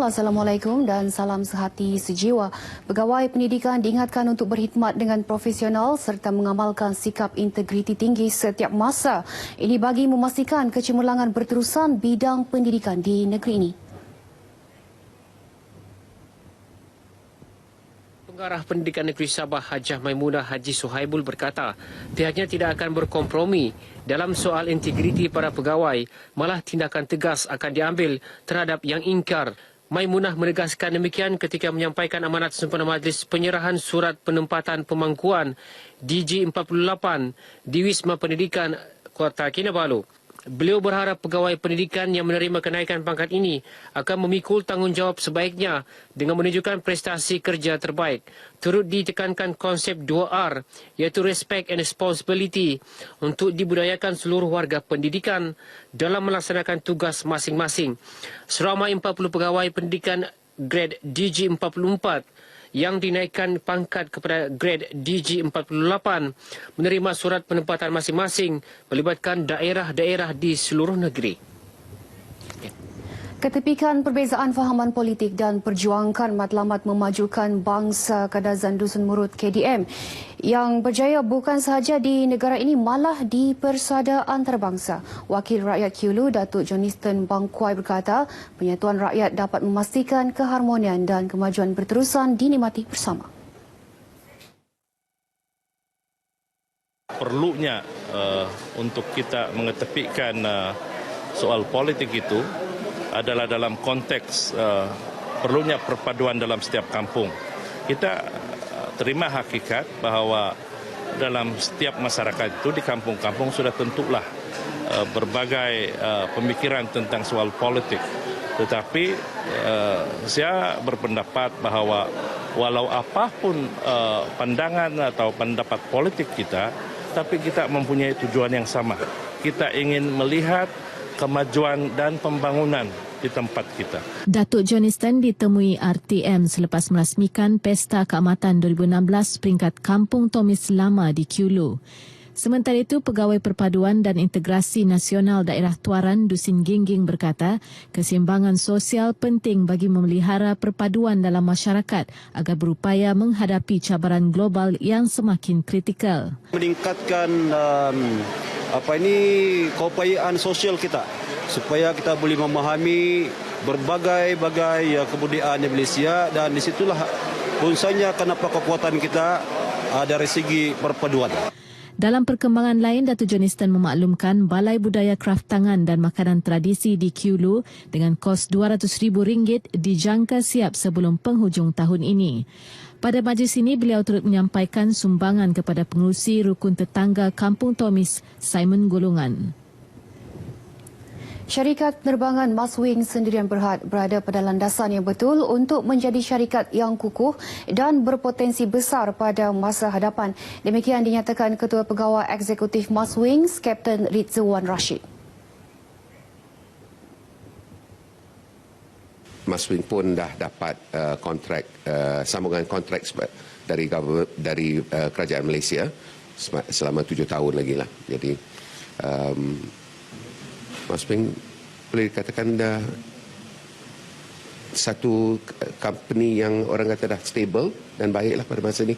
Assalamualaikum dan salam sehati sejiwa. Pegawai pendidikan diingatkan untuk berkhidmat dengan profesional serta mengamalkan sikap integriti tinggi setiap masa. Ini bagi memastikan kecemerlangan berterusan bidang pendidikan di negeri ini. Pengarah Pendidikan Negeri Sabah Hajah Maimunah Haji Suhaibul berkata, pihaknya tidak akan berkompromi dalam soal integriti para pegawai, malah tindakan tegas akan diambil terhadap yang ingkar. Maimunah menegaskan demikian ketika menyampaikan amanat sempena majlis penyerahan surat penempatan pemangkuan DG48 di Wisma Pendidikan Kota Kinabalu. Beliau berharap pegawai pendidikan yang menerima kenaikan pangkat ini akan memikul tanggungjawab sebaiknya dengan menunjukkan prestasi kerja terbaik. Turut ditekankan konsep 2R, iaitu respect and responsibility, untuk dibudayakan seluruh warga pendidikan dalam melaksanakan tugas masing-masing. Seramai 40 pegawai pendidikan grade DG44 yang dinaikkan pangkat kepada grade DG48 menerima surat penempatan masing-masing melibatkan daerah-daerah di seluruh negeri. Ketepikan perbezaan fahaman politik dan perjuangkan matlamat memajukan bangsa Kadazan Dusun Murut KDM yang berjaya bukan sahaja di negara ini malah di persada antarabangsa. Wakil Rakyat Kiulu Datuk Johniston Bangkuai berkata, penyatuan rakyat dapat memastikan keharmonian dan kemajuan berterusan dinikmati bersama. Perlunya untuk kita mengetepikan soal politik itu adalah dalam konteks perlunya perpaduan dalam setiap kampung. Kita terima hakikat bahawa dalam setiap masyarakat itu di kampung-kampung sudah tentulah berbagai pemikiran tentang soal politik. Tetapi saya berpendapat bahawa walau apapun pandangan atau pendapat politik kita, tapi kita mempunyai tujuan yang sama. Kita ingin melihat kemajuan dan pembangunan di tempat kita. Datuk Johniston ditemui RTM selepas merasmikan Pesta Keamatan 2016 peringkat Kampung Tomis Lama di Kiulu. Sementara itu, Pegawai Perpaduan dan Integrasi Nasional Daerah Tuaran Dusin Gingging berkata, keseimbangan sosial penting bagi memelihara perpaduan dalam masyarakat agar berupaya menghadapi cabaran global yang semakin kritikal. Meningkatkan keupayaan sosial kita supaya kita boleh memahami berbagai-bagai kebudayaan di Malaysia, dan disitulah punsanya kenapa kekuatan kita dari segi perpaduan. Dalam perkembangan lain, Datuk Johniston memaklumkan Balai Budaya Kraf Tangan dan Makanan Tradisi di Kiulu dengan kos RM200,000 dijangka siap sebelum penghujung tahun ini. Pada majlis ini, beliau turut menyampaikan sumbangan kepada pengerusi Rukun Tetangga Kampung Tomis, Simon Golongan. Syarikat penerbangan Maswing Sendirian Berhad berada pada landasan yang betul untuk menjadi syarikat yang kukuh dan berpotensi besar pada masa hadapan. Demikian dinyatakan Ketua Pegawai Eksekutif Maswing, Kapten Rizwan Rashid. Maswing pun dah dapat sambungan kontrak dari kerajaan Malaysia selama 7 tahun lagi lah. Jadi Maswing boleh dikatakan dah satu company yang orang kata dah stable dan baiklah pada masa ini.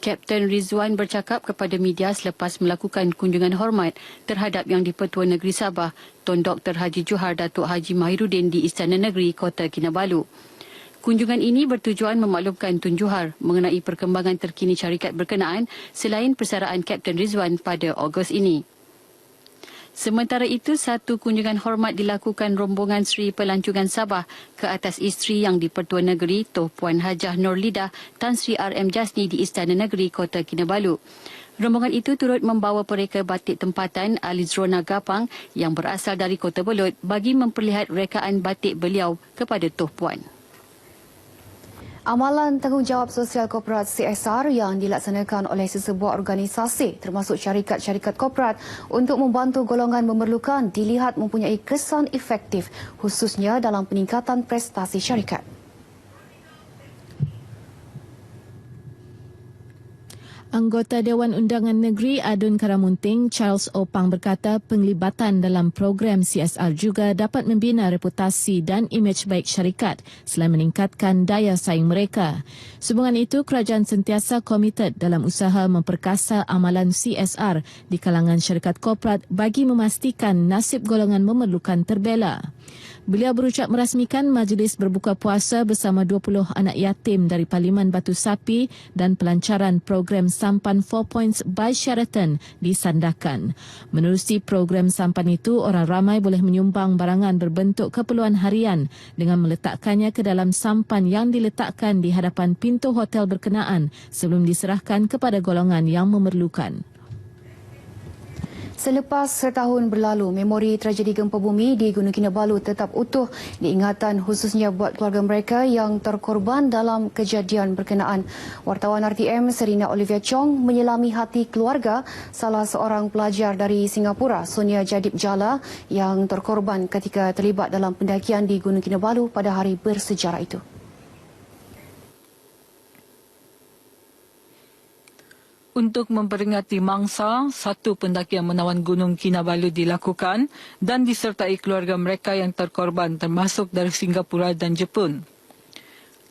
Kapten Rizwan bercakap kepada media selepas melakukan kunjungan hormat terhadap Yang di-Pertua Negeri Sabah, Tun Dr. Haji Johar Datuk Haji Mahiruddin di Istana Negeri Kota Kinabalu. Kunjungan ini bertujuan memaklumkan Tun Johar mengenai perkembangan terkini syarikat berkenaan selain persaraan Kapten Rizwan pada Ogos ini. Sementara itu, satu kunjungan hormat dilakukan rombongan Sri Pelancongan Sabah ke atas isteri Yang di-Pertua Negeri Toh Puan Hajah Nurlidah Tan Sri RM Jasni di Istana Negeri Kota Kinabalu. Rombongan itu turut membawa pereka batik tempatan Alizrona Gapang yang berasal dari Kota Belud bagi memperlihat rekaan batik beliau kepada Toh Puan. Amalan tanggungjawab sosial korporat CSR yang dilaksanakan oleh sesebuah organisasi termasuk syarikat-syarikat korporat untuk membantu golongan memerlukan dilihat mempunyai kesan efektif khususnya dalam peningkatan prestasi syarikat. Anggota Dewan Undangan Negeri Adun Karamunting, Charles Opang berkata penglibatan dalam program CSR juga dapat membina reputasi dan imej baik syarikat selain meningkatkan daya saing mereka. Sehubungan itu, kerajaan sentiasa komited dalam usaha memperkasa amalan CSR di kalangan syarikat korporat bagi memastikan nasib golongan memerlukan terbela. Beliau berucap merasmikan majlis berbuka puasa bersama 20 anak yatim dari Parlimen Batu Sapi dan pelancaran program Sampan 4 Points by Sheraton di Sandakan. Menerusi program Sampan itu, orang ramai boleh menyumbang barangan berbentuk keperluan harian dengan meletakkannya ke dalam sampan yang diletakkan di hadapan pintu hotel berkenaan sebelum diserahkan kepada golongan yang memerlukan. Selepas setahun berlalu, memori tragedi gempa bumi di Gunung Kinabalu tetap utuh diingatan khususnya buat keluarga mereka yang terkorban dalam kejadian berkenaan. Wartawan RTM Serina Olivia Chong menyelami hati keluarga salah seorang pelajar dari Singapura, Sonia Jadip Jala, yang terkorban ketika terlibat dalam pendakian di Gunung Kinabalu pada hari bersejarah itu. Untuk memperingati mangsa, satu pendakian menawan Gunung Kinabalu dilakukan dan disertai keluarga mereka yang terkorban termasuk dari Singapura dan Jepun.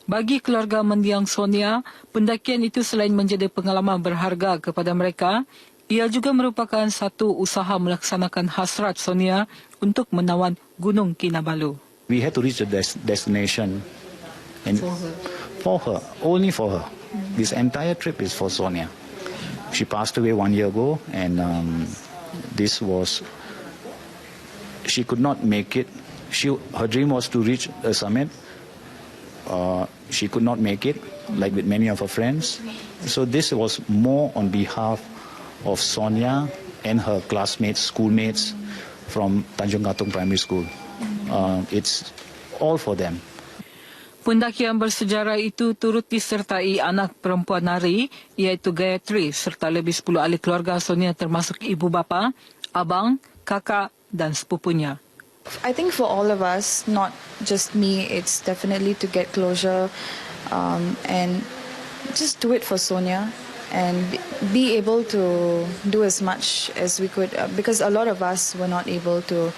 Bagi keluarga mendiang Sonia, pendakian itu selain menjadi pengalaman berharga kepada mereka, ia juga merupakan satu usaha melaksanakan hasrat Sonia untuk menawan Gunung Kinabalu. We had to reach the destination and for her, only for her. This entire trip is for Sonia. She passed away 1 year ago, and she could not make it. Her dream was to reach a summit. She could not make it, like with many of her friends. So this was more on behalf of Sonia and her classmates, schoolmates from Tanjung Katong Primary School. It's all for them. Pendakian bersejarah itu turut disertai anak perempuan Nari, iaitu Gayatri, serta lebih 10 ahli keluarga Sonia termasuk ibu bapa, abang, kakak dan sepupunya. I think for all of us, not just me, it's definitely to get closure and just do it for Sonia and be able to do as much as we could because a lot of us were not able to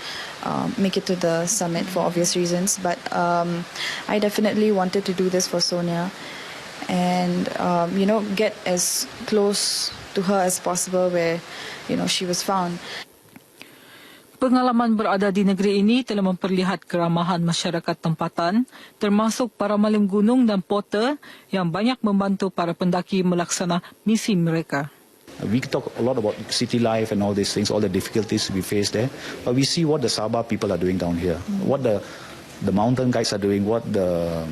make it to the summit for obvious reasons, but I definitely wanted to do this for Sonia and get as close to her as possible where she was found. Pengalaman berada di negeri ini telah memperlihat keramahan masyarakat tempatan, termasuk para malim gunung dan porter yang banyak membantu para pendaki melaksana misi mereka. We talk a lot about city life and all these things, all the difficulties we face there, but we see what the Sabah people are doing down here, what the mountain guides are doing, what the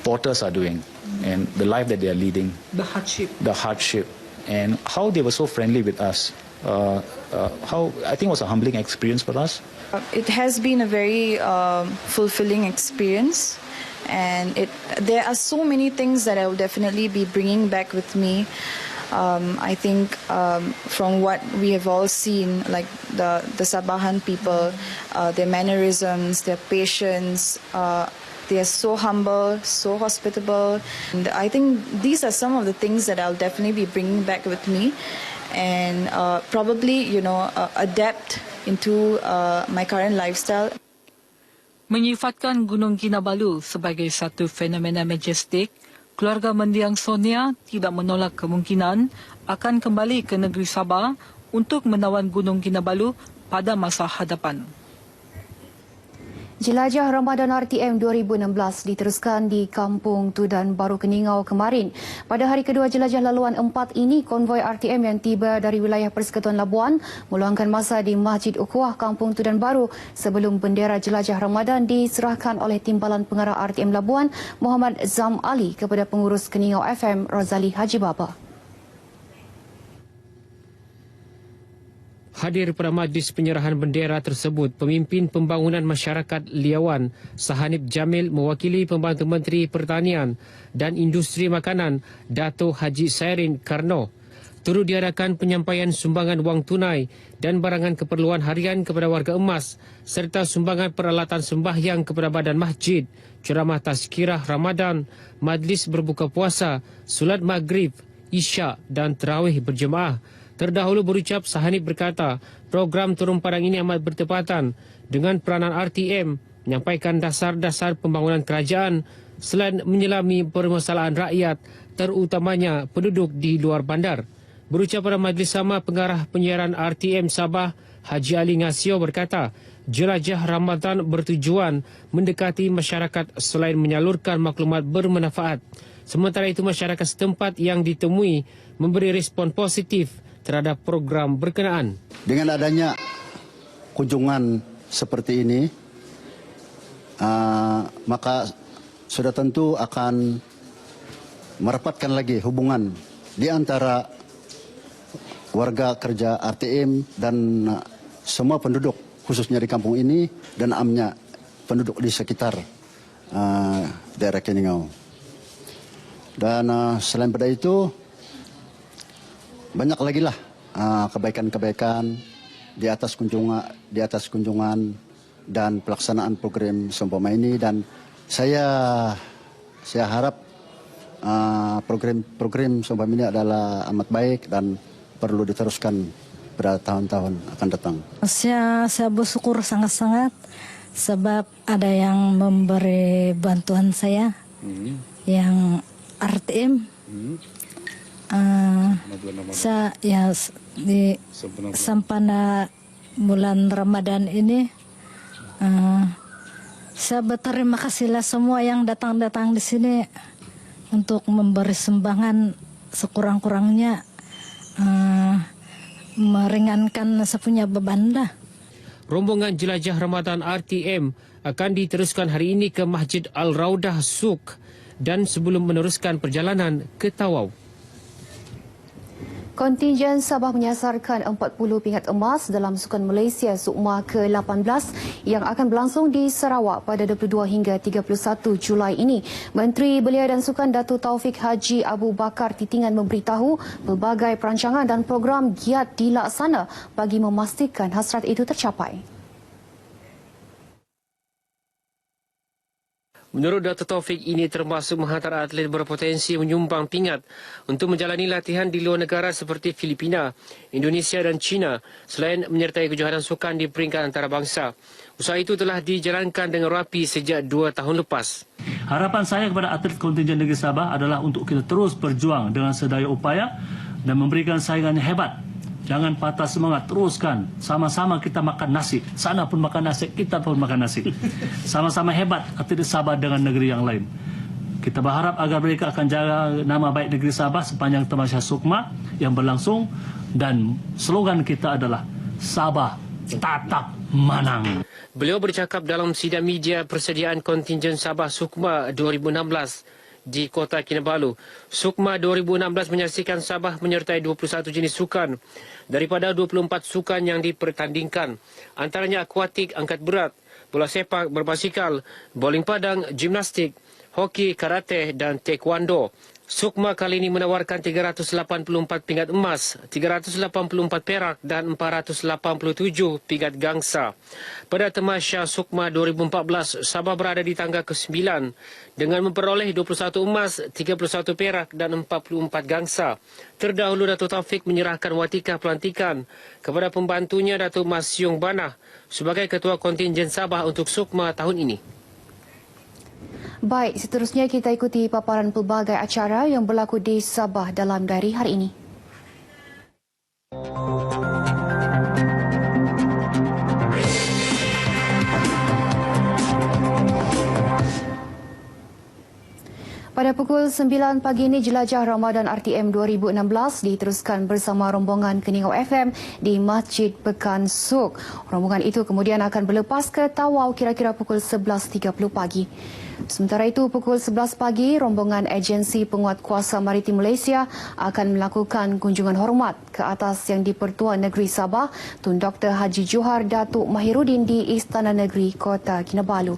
porters are doing, and the life that they are leading. The hardship, and how they were so friendly with us. How I think it was a humbling experience for us. It has been a very fulfilling experience, and there are so many things that I will definitely be bringing back with me. I think from what we have all seen, like the Sabahan people, their mannerisms, their patience, they are so humble, so hospitable. And I think these are some of the things that I'll definitely be bringing back with me. And probably, adapt into my current lifestyle. Menyifatkan Gunung Kinabalu sebagai satu fenomena majestik, keluarga mendiang Sonia tidak menolak kemungkinan akan kembali ke negeri Sabah untuk menawan Gunung Kinabalu pada masa hadapan. Jelajah Ramadan RTM 2016 diteruskan di Kampung Tudan Baru Keningau kemarin. Pada hari kedua jelajah laluan 4 ini, konvoi RTM yang tiba dari wilayah Persekutuan Labuan meluangkan masa di Masjid Ukhuwah Kampung Tudan Baru sebelum bendera jelajah Ramadan diserahkan oleh Timbalan Pengarah RTM Labuan Muhammad Zam Ali kepada pengurus Keningau FM Rozali Haji Baba. Hadir pada majlis penyerahan bendera tersebut, pemimpin pembangunan masyarakat Liawan, Sahanib Jamil mewakili Pembantu Menteri Pertanian dan Industri Makanan, Dato' Haji Sairin Karno. Turut diadakan penyampaian sumbangan wang tunai dan barangan keperluan harian kepada warga emas serta sumbangan peralatan sembahyang kepada badan masjid, ceramah tazkirah Ramadan, majlis berbuka puasa, solat maghrib, isyak dan tarawih berjemaah. Terdahulu berucap, Sahanib berkata, program turun padang ini amat bertepatan dengan peranan RTM menyampaikan dasar-dasar pembangunan kerajaan selain menyelami permasalahan rakyat, terutamanya penduduk di luar bandar. Berucap pada majlis sama, pengarah penyiaran RTM Sabah, Haji Ali Ngasio berkata, jelajah Ramadan bertujuan mendekati masyarakat selain menyalurkan maklumat bermanfaat. Sementara itu, masyarakat setempat yang ditemui memberi respon positif terhadap program berkenaan. Dengan adanya kunjungan seperti ini, maka sudah tentu akan merapatkan lagi hubungan di antara warga kerja RTM dan semua penduduk, khususnya di kampung ini dan amnya penduduk di sekitar daerah Keningau. Dan selain pada itu, banyak lagi lah kebaikan-kebaikan di atas kunjungan dan pelaksanaan program seumpama ini, dan saya harap program seumpama ini adalah amat baik dan perlu diteruskan pada tahun-tahun akan datang. Saya bersyukur sangat-sangat sebab ada yang memberi bantuan saya, yang RTM. Saya ya di sampana bulan Ramadan ini, saya berterima kasihlah semua yang datang di sini untuk memberi sumbangan sekurang-kurangnya, meringankan sepunya beban dah. Rombongan jelajah Ramadan RTM akan diteruskan hari ini ke Masjid Al-Raudah Suk dan sebelum meneruskan perjalanan ke Tawau. Kontingen Sabah menyasarkan 40 pingat emas dalam Sukan Malaysia Sukma ke-18 yang akan berlangsung di Sarawak pada 22 hingga 31 Julai ini. Menteri Belia dan Sukan Datuk Taufik Haji Abu Bakar Titingan memberitahu pelbagai perancangan dan program giat dilaksana bagi memastikan hasrat itu tercapai. Menurut Dr. Taufik, ini termasuk menghantar atlet berpotensi menyumbang pingat untuk menjalani latihan di luar negara seperti Filipina, Indonesia dan China selain menyertai kejohanan sukan di peringkat antarabangsa. Usaha itu telah dijalankan dengan rapi sejak 2 tahun lepas. Harapan saya kepada atlet kontingen negeri Sabah adalah untuk kita terus berjuang dengan sedaya upaya dan memberikan saingan yang hebat. Jangan patah semangat, teruskan. Sama-sama kita makan nasi. Sana pun makan nasi, kita pun makan nasi. Sama-sama hebat atlet Sabah dengan negeri yang lain. Kita berharap agar mereka akan jaga nama baik negeri Sabah sepanjang Tamasya Sukma yang berlangsung. Dan slogan kita adalah Sabah Tatap Manang. Beliau bercakap dalam sidang media persediaan kontingen Sabah Sukma 2016 di Kota Kinabalu. Sukma 2016 menyaksikan Sabah menyertai 21 jenis sukan daripada 24 sukan yang dipertandingkan. Antaranya akuatik, angkat berat, bola sepak, berbasikal, bowling padang, gimnastik, hoki, karate dan taekwondo. Sukma kali ini menawarkan 384 pingat emas, 384 perak dan 487 pingat gangsa. Pada Tamasya Sukma 2014, Sabah berada di tangga ke-9 dengan memperoleh 21 emas, 31 perak dan 44 gangsa. Terdahulu Datuk Taufik menyerahkan watika pelantikan kepada pembantunya Datuk Mas Yung Banah sebagai Ketua Kontingen Sabah untuk Sukma tahun ini. Baik, seterusnya kita ikuti paparan pelbagai acara yang berlaku di Sabah dalam diary hari ini. Pada pukul 9 pagi ini, jelajah Ramadan RTM 2016 diteruskan bersama rombongan Keningau FM di Masjid Pekan Suk. Rombongan itu kemudian akan berlepas ke Tawau kira-kira pukul 11.30 pagi. Sementara itu, pukul 11 pagi, rombongan Agensi Penguatkuasa Maritim Malaysia akan melakukan kunjungan hormat ke atas Yang di-Pertua Negeri Sabah, Tun Dr. Haji Johar Datuk Mahiruddin di Istana Negeri Kota Kinabalu.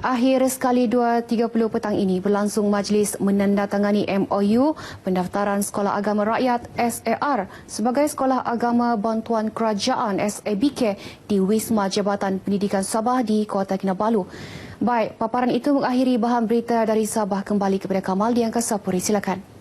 Akhir sekali 2.30 petang ini berlangsung majlis menandatangani MOU pendaftaran Sekolah Agama Rakyat SAR sebagai Sekolah Agama Bantuan Kerajaan SABK di Wisma Jabatan Pendidikan Sabah di Kota Kinabalu. Baik, paparan itu mengakhiri bahan berita dari Sabah. Kembali kepada Kamal di Angkasa Puri. Silakan.